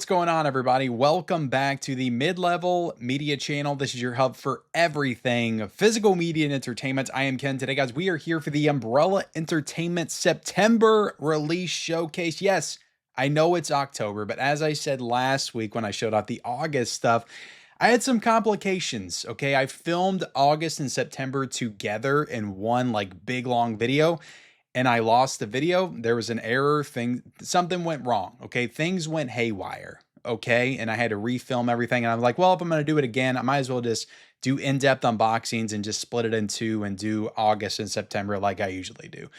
What's going on, everybody? Welcome back to the Mid-Level Media Channel. This is your hub for everything physical media and entertainment. I am Ken. Today, guys, we are here for the Umbrella Entertainment September release showcase. Yes, I know it's October, but as I said last week when I showed off the August stuff, I had some complications, okay? I filmed August and September together in one like big long video, and I lost the video. There was an error something went wrong. Okay. Things went haywire. Okay. And I had to refilm everything. And I'm like, well, if I'm going to do it again, I might as well just do in-depth unboxings and just split it in two and do August and September like I usually do.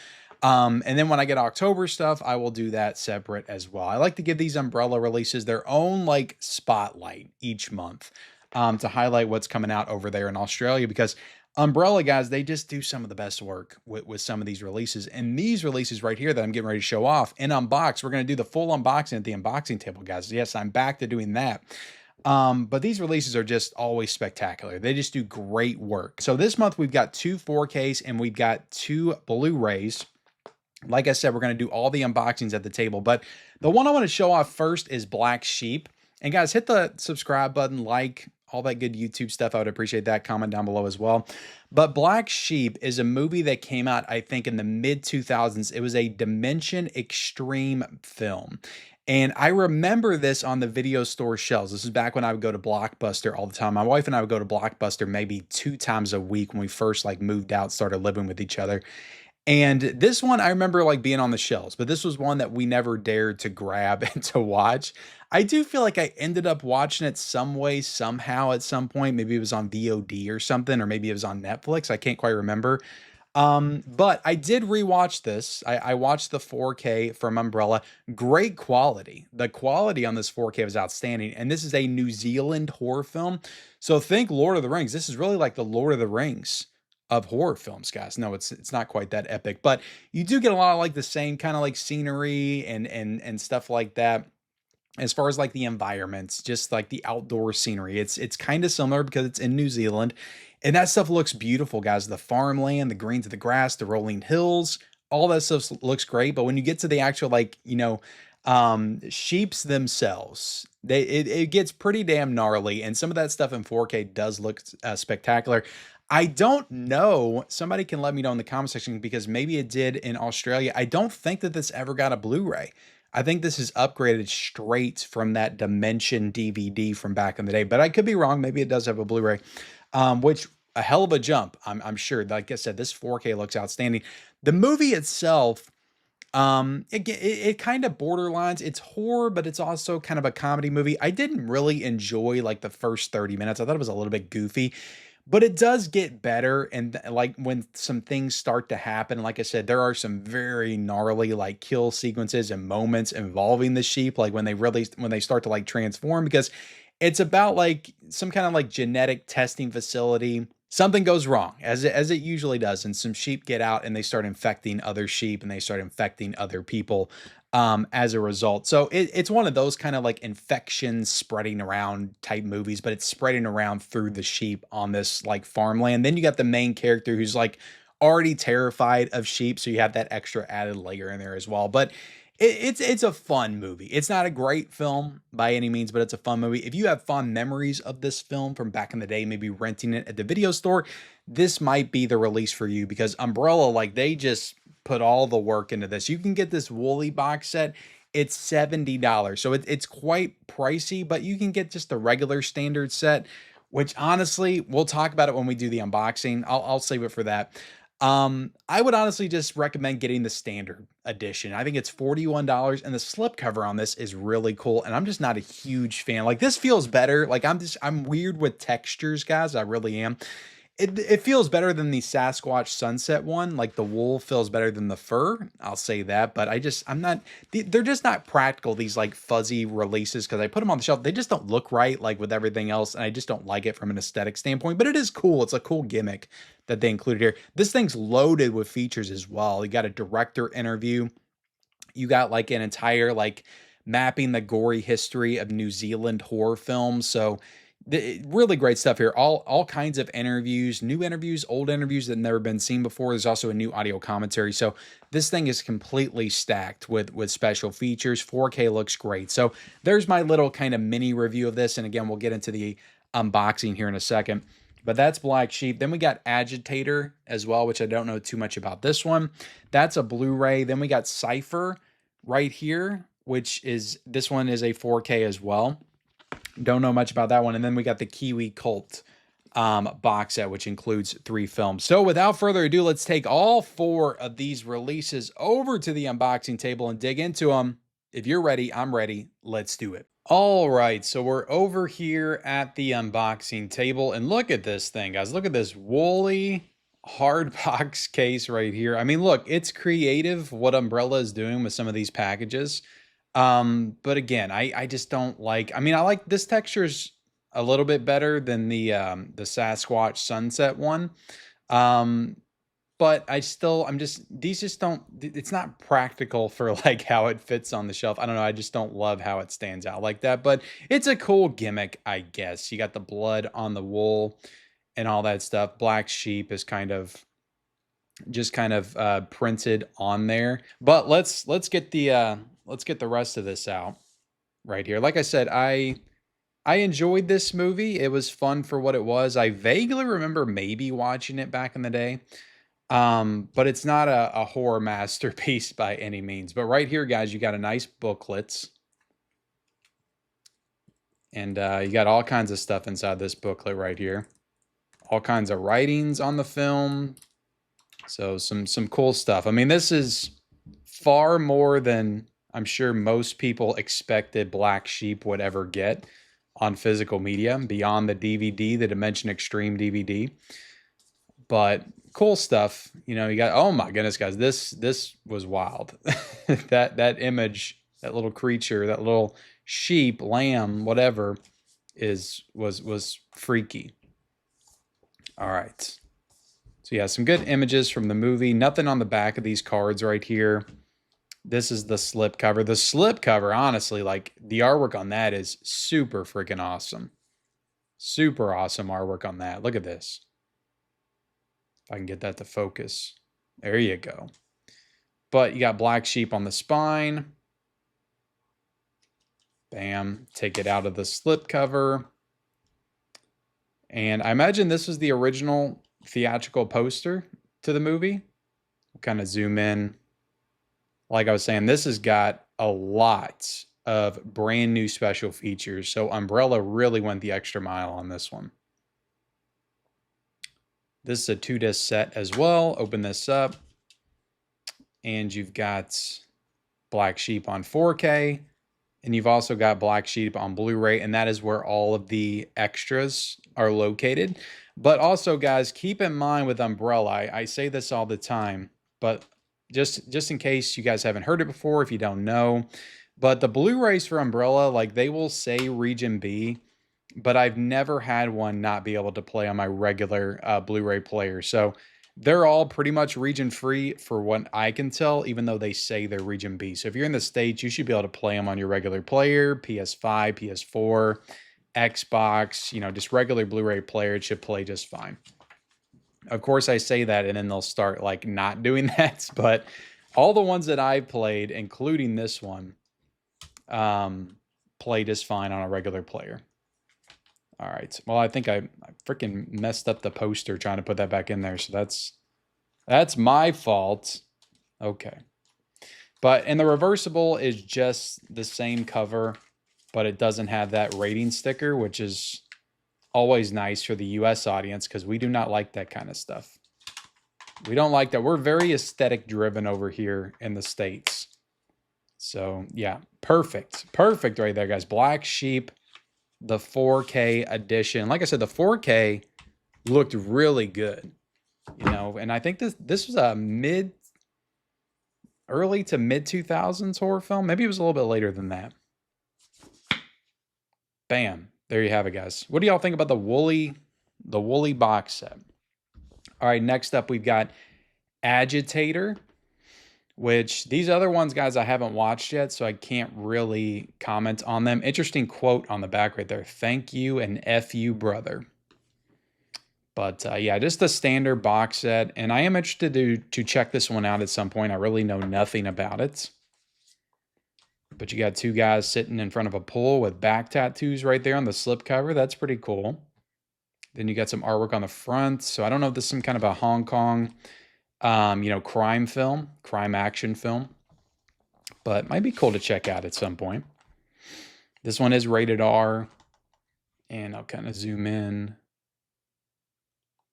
And then when I get October stuff, I will do that separate as well. I like to give these Umbrella releases their own like spotlight each month, to highlight what's coming out over there in Australia, because Umbrella, guys, they just do some of the best work with some of these releases. And these releases right here that I'm getting ready to show off and unbox, we're going to do the full unboxing at the unboxing table, guys. Yes, I'm back to doing that. But these releases are just always spectacular. They just do great work. So this month we've got two 4Ks and we've got two Blu-rays. Like I said, we're going to do all the unboxings at the table. But the one I want to show off first is Black Sheep. And guys, hit the subscribe button, like, all that good YouTube stuff. I would appreciate that. Comment down below as well. But Black Sheep is a movie that came out, I think, in the mid-2000s. It was a Dimension Extreme film. And I remember this on the video store shelves. This is back when I would go to Blockbuster all the time. My wife and I would go to Blockbuster maybe 2 times a week when we first like moved out, started living with each other. And this one, I remember like being on the shelves, but this was one that we never dared to grab and to watch. I do feel like I ended up watching it some way, somehow at some point. Maybe it was on VOD or something, or maybe it was on Netflix. I can't quite remember. But I did rewatch this. I watched the 4K from Umbrella. Great quality. The quality on this 4K was outstanding. And this is a New Zealand horror film. So think Lord of the Rings. This is really like the Lord of the Rings of horror films, guys. No, it's not quite that epic, but you do get a lot of like the same kind of like scenery and stuff like that. As far as like the environments, just like the outdoor scenery, it's kind of similar because it's in New Zealand, and that stuff looks beautiful, guys. The farmland, the greens of the grass, the rolling hills, all that stuff looks great. But when you get to the actual like, sheeps themselves, it gets pretty damn gnarly, and some of that stuff in 4K does look spectacular. I don't know. Somebody can let me know in the comment section, because maybe it did in Australia. I don't think that this ever got a Blu-ray. I think this is upgraded straight from that Dimension DVD from back in the day, but I could be wrong. Maybe it does have a Blu-ray, which a hell of a jump. I'm sure. Like I said, this 4K looks outstanding. The movie itself, it kind of borderlines. It's horror, but it's also kind of a comedy movie. I didn't really enjoy like the first 30 minutes. I thought it was a little bit goofy. But it does get better, and like when some things start to happen, like I said, there are some very gnarly like kill sequences and moments involving the sheep, like when they start to like transform, because it's about like some kind of like genetic testing facility. Something goes wrong, as it usually does, and some sheep get out and they start infecting other sheep and they start infecting other people as a result. So it's one of those kind of like infections spreading around type movies, but it's spreading around through the sheep on this like farmland. Then you got the main character who's like already terrified of sheep, so you have that extra added layer in there as well. But it's a fun movie. It's not a great film by any means, but it's a fun movie. If you have fond memories of this film from back in the day, maybe renting it at the video store, this might be the release for you, because Umbrella, like, they just put all the work into this. You can get this Woolly box set. It's $70. So it's quite pricey, but you can get just the regular standard set, which honestly, we'll talk about it when we do the unboxing. I'll save it for that. I would honestly just recommend getting the standard edition. I think it's $41, and the slipcover on this is really cool. And I'm just not a huge fan. Like, this feels better. Like, I'm weird with textures, guys. I really am. It feels better than the Sasquatch Sunset one. Like, the wool feels better than the fur. I'll say that, but I'm not, they're just not practical, these like fuzzy releases, because I put them on the shelf. They just don't look right, like with everything else. And I just don't like it from an aesthetic standpoint, but it is cool. It's a cool gimmick that they included here. This thing's loaded with features as well. You got a director interview. You got like an entire, like, mapping the gory history of New Zealand horror films. So Really great stuff here. All kinds of interviews, new interviews, old interviews that have never been seen before. There's also a new audio commentary. So this thing is completely stacked with special features. 4K looks great. So there's my little kind of mini review of this. And again, we'll get into the unboxing here in a second. But that's Black Sheep. Then we got Agitator as well, which I don't know too much about this one. That's a Blu-ray. Then we got Cypher right here, which is, this one is a 4K as well. Don't know much about that one. And then we got the Kiwi Cult box set, which includes 3 films. So without further ado, let's take all 4 of these releases over to the unboxing table and dig into them. If you're ready, I'm ready. Let's do it. All right, so we're over here at the unboxing table, and look at this thing, guys. Look at this woolly hard box case right here. I mean, look, it's creative what Umbrella is doing with some of these packages. But again, I just don't like, I mean, I like this texture's a little bit better than the Sasquatch Sunset one. But these just don't, it's not practical for like how it fits on the shelf. I don't know. I just don't love how it stands out like that, but it's a cool gimmick, I guess. You got the blood on the wool and all that stuff. Black Sheep is kind of printed on there, but let's get the rest of this out right here. Like I said, I enjoyed this movie. It was fun for what it was. I vaguely remember maybe watching it back in the day. But it's not a horror masterpiece by any means. But right here, guys, you got a nice booklet. And you got all kinds of stuff inside this booklet right here. All kinds of writings on the film. So some cool stuff. I mean, this is far more than I'm sure most people expected Black Sheep would ever get on physical media, beyond the DVD, the Dimension Extreme DVD. But cool stuff. You know, you got, oh my goodness, guys, this was wild. that image, that little creature, that little sheep, lamb, whatever, was freaky. All right. So yeah, some good images from the movie. Nothing on the back of these cards right here. This is the slip cover. The slip cover, honestly, like the artwork on that is super freaking awesome. Super awesome artwork on that. Look at this. If I can get that to focus. There you go. But you got Black Sheep on the spine. Bam. Take it out of the slip cover. And I imagine this was the original theatrical poster to the movie. We'll kind of zoom in. Like I was saying, this has got a lot of brand new special features. So Umbrella really went the extra mile on this one. This is a 2-disc set as well. Open this up. And you've got Black Sheep on 4K. And you've also got Black Sheep on Blu-ray. And that is where all of the extras are located. But also, guys, keep in mind with Umbrella, I say this all the time, but just in case you guys haven't heard it before, if you don't know, but the Blu-rays for Umbrella, like they will say Region B, but I've never had one not be able to play on my regular Blu-ray player. So they're all pretty much region free for what I can tell, even though they say they're Region B. So if you're in the States, you should be able to play them on your regular player, PS5, PS4, Xbox, you know, just regular Blu-ray player. It should play just fine. Of course, I say that and then they'll start like not doing that. But all the ones that I've played, including this one, play just fine on a regular player. All right. Well, I think I freaking messed up the poster trying to put that back in there. So that's my fault. Okay. And the reversible is just the same cover, but it doesn't have that rating sticker, which is always nice for the US audience because we do not like that kind of stuff. We don't like that. We're very aesthetic driven over here in the States. So yeah, perfect. Perfect right there, guys. Black Sheep, the 4K edition. Like I said, the 4K looked really good, you know, and I think this was a early to mid 2000s horror film. Maybe it was a little bit later than that. Bam. There you have it, guys. What do y'all think about the woolly box set? All right, next up we've got Agitator. which these other ones, guys, I haven't watched yet, so I can't really comment on them. Interesting quote on the back right there. Thank you and F you, brother. But yeah, just the standard box set. And I am interested to check this one out at some point. I really know nothing about it. But you got two guys sitting in front of a pool with back tattoos right there on the slipcover. That's pretty cool. Then you got some artwork on the front. So I don't know if this is some kind of a Hong Kong, you know, crime film, crime action film. But might be cool to check out at some point. This one is rated R. And I'll kind of zoom in.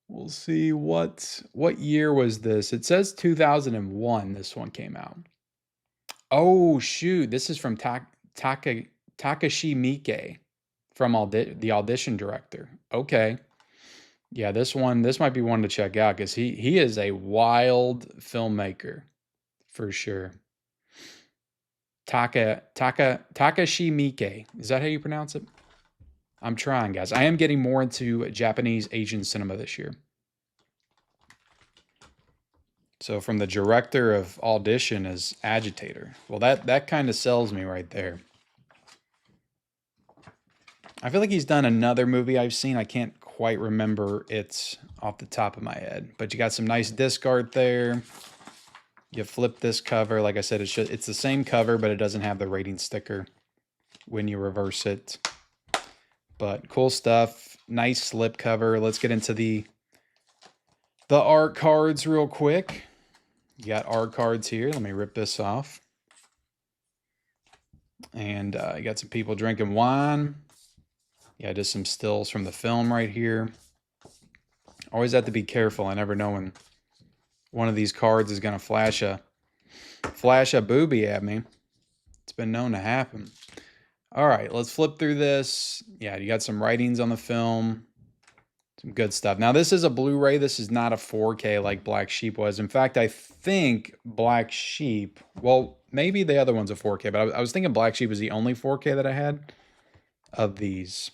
We'll see what year was this. It says 2001 this one came out. Oh, shoot. This is from Takashi Miike from the audition director. Okay. Yeah, this might be one to check out because he is a wild filmmaker for sure. Takashi Miike. Is that how you pronounce it? I'm trying, guys. I am getting more into Japanese Asian cinema this year. So from the director of Audition is Agitator. Well, that kind of sells me right there. I feel like he's done another movie I've seen. I can't quite remember it off the top of my head. But you got some nice disc art there. You flip this cover. Like I said, it's the same cover, but it doesn't have the rating sticker when you reverse it. But cool stuff. Nice slip cover. Let's get into the art cards real quick. You got art cards here. Let me rip this off. And you got some people drinking wine. Yeah, just some stills from the film right here. Always have to be careful. I never know when one of these cards is going to flash a booby at me. It's been known to happen. All right, let's flip through this. Yeah, you got some writings on the film. Some good stuff. Now, this is a Blu-ray. This is not a 4K like Black Sheep was. In fact, I think Black Sheep, well, maybe the other one's a 4K, but I was thinking Black Sheep was the only 4K that I had of these.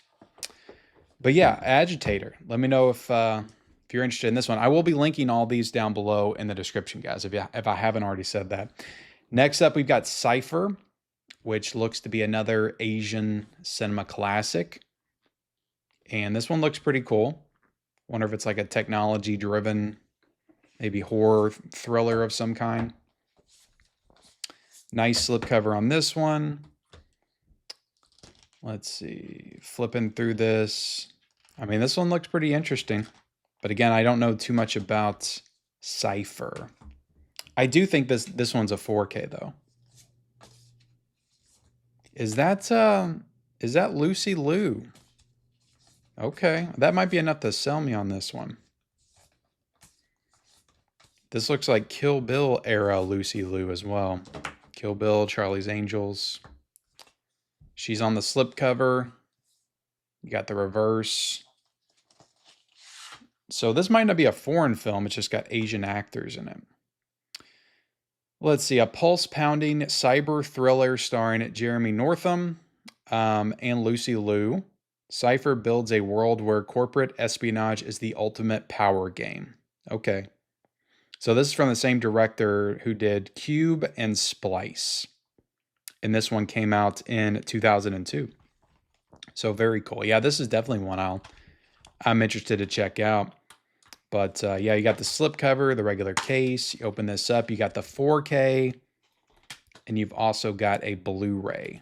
But yeah, Agitator. Let me know if you're interested in this one. I will be linking all these down below in the description, guys, if I haven't already said that. Next up, we've got Cypher, which looks to be another Asian cinema classic. And this one looks pretty cool. Wonder if it's like a technology-driven, maybe horror thriller of some kind. Nice slipcover on this one. Let's see. Flipping through this. I mean, this one looks pretty interesting. But again, I don't know too much about Cypher. I do think this one's a 4K, though. Is that Lucy Liu? Okay, that might be enough to sell me on this one. This looks like Kill Bill era Lucy Liu as well. Kill Bill, Charlie's Angels. She's on the slipcover. You got the reverse. So this might not be a foreign film. It's just got Asian actors in it. Let's see. A pulse-pounding cyber thriller starring Jeremy Northam and Lucy Liu. Cypher builds a world where corporate espionage is the ultimate power game. Okay. So this is from the same director who did Cube and Splice. And this one came out in 2002. So very cool. Yeah, this is definitely one I'm interested to check out. But yeah, you got the slipcover, the regular case. You open this up, you got the 4K, and you've also got a Blu-ray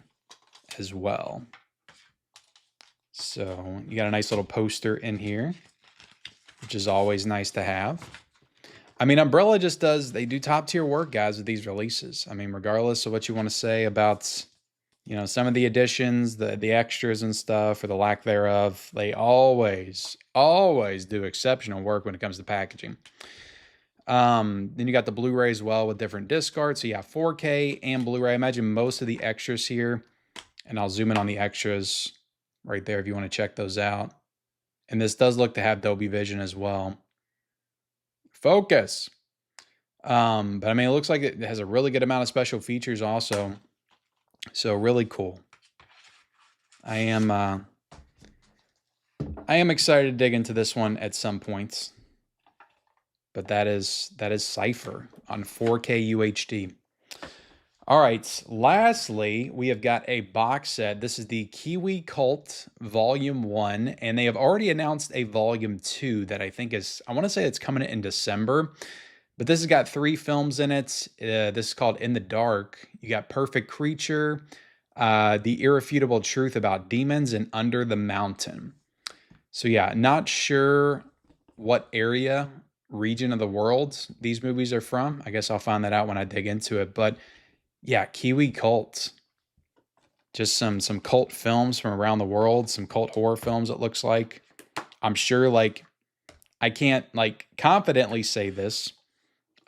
as well. So you got a nice little poster in here, which is always nice to have. I mean, Umbrella they do top tier work, guys, with these releases. I mean, regardless of what you want to say about, you know, some of the additions, the extras and stuff, or the lack thereof, they always do exceptional work when it comes to packaging. Then you got the Blu-ray as well with different disc art. So you have 4K and Blu-ray. I imagine most of the extras here, and I'll zoom in on the extras right there if you want to check those out. And this does look to have Dolby Vision as well. Focus. But I mean, it looks like it has a really good amount of special features also. So really cool. I am excited to dig into this one at some points. but that is Cypher on 4K UHD. All right, lastly, we have got a box set. This is the Kiwi Cult Volume 1, and they have already announced a Volume 2 that I think is, I want to say it's coming in December, but this has got 3 films in it. This is called In the Dark. You got Perfect Creature, The Irrefutable Truth About Demons, and Under the Mountain. So yeah, not sure what region of the world these movies are from. I guess I'll find that out when I dig into it, but yeah, Kiwi Cult. Just some cult films from around the world, some cult horror films, it looks like. I'm sure, like, I can't, like, confidently say this,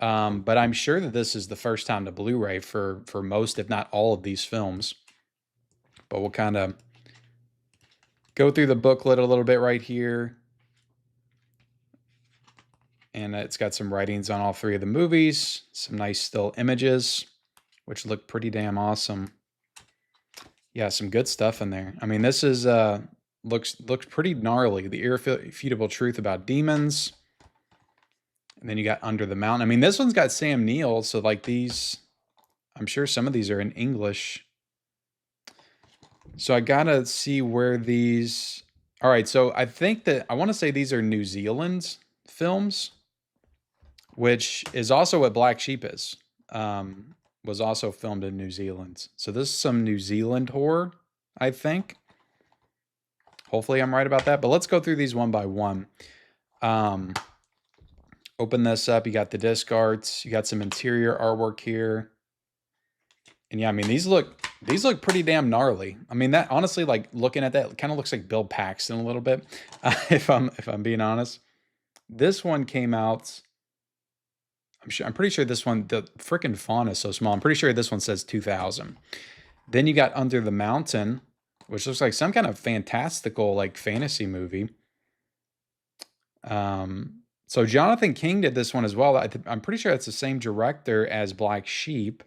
but I'm sure that this is the first time to Blu-ray for most, if not all, of these films. But we'll kind of go through the booklet a little bit right here. And it's got some writings on all 3 of the movies, some nice still images, which look pretty damn awesome. Yeah, some good stuff in there. I mean, this is looks pretty gnarly. The Irrefutable Truth About Demons. And then you got Under the Mountain. I mean, this one's got Sam Neill, so like these, I'm sure some of these are in English. So I gotta see where these. All right, so I think that I want to say these are New Zealand films, which is also what Black Sheep is. Was also filmed in New Zealand. So this is some New Zealand horror, I think. Hopefully I'm right about that, but let's go through these one by one. Open this up. You got the disc arts. You got some interior artwork here. And yeah, I mean, these look pretty damn gnarly. I mean, that honestly, like looking at that, kind of looks like Bill Paxton a little bit, if I'm being honest. This one came out. I'm pretty sure this one, the freaking font is so small. I'm pretty sure this one says 2000. Then you got Under the Mountain, which looks like some kind of fantastical, like fantasy movie. So Jonathan King did this one as well. I'm pretty sure it's the same director as Black Sheep.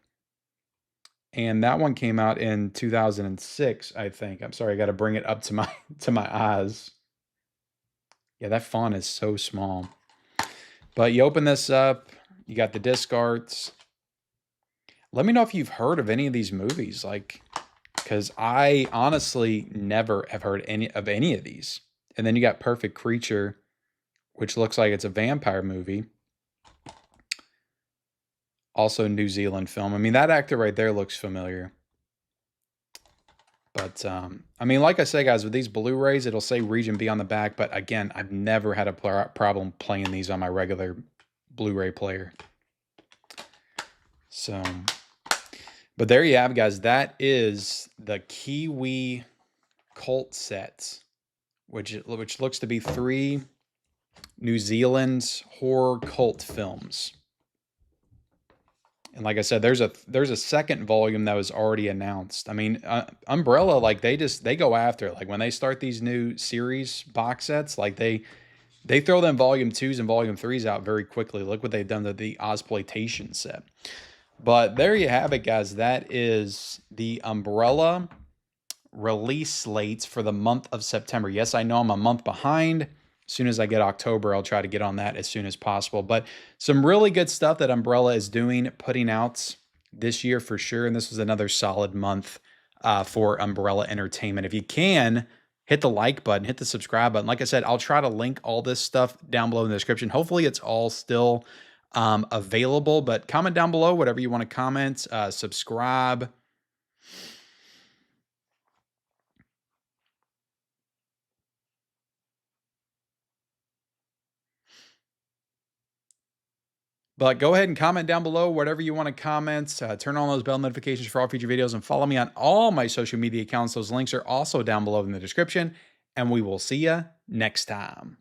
And that one came out in 2006, I think. I'm sorry, I got to bring it up to my eyes. Yeah, that font is so small. But you open this up, you got the disc arts. Let me know if you've heard of any of these movies, like, because I honestly never have heard of any of these. And then you got Perfect Creature, which looks like it's a vampire movie. Also New Zealand film. I mean, that actor right there looks familiar. But, I mean, like I say, guys, with these Blu-rays, it'll say Region B on the back. But again, I've never had a problem playing these on my regular Blu-ray player. So, but there you have it, guys. That is the Kiwi Cult set, which looks to be 3 New Zealand horror cult films. And like I said, there's a second volume that was already announced. I mean, Umbrella, like they go after it. Like when they start these new series box sets, like they throw them volume 2s and volume 3s out very quickly. Look what they've done to the Ozploitation set. But there you have it, guys. That is the Umbrella release slates for the month of September. Yes, I know I'm a month behind. As soon as I get October, I'll try to get on that as soon as possible. But some really good stuff that Umbrella is doing, putting out this year for sure. And this was another solid month for Umbrella Entertainment. If you can, hit the like button, hit the subscribe button. Like I said, I'll try to link all this stuff down below in the description. Hopefully it's all still available, but comment down below whatever you want to comment, subscribe. But go ahead and comment down below whatever you want to comment. Turn on those bell notifications for all future videos and follow me on all my social media accounts. Those links are also down below in the description. And we will see you next time.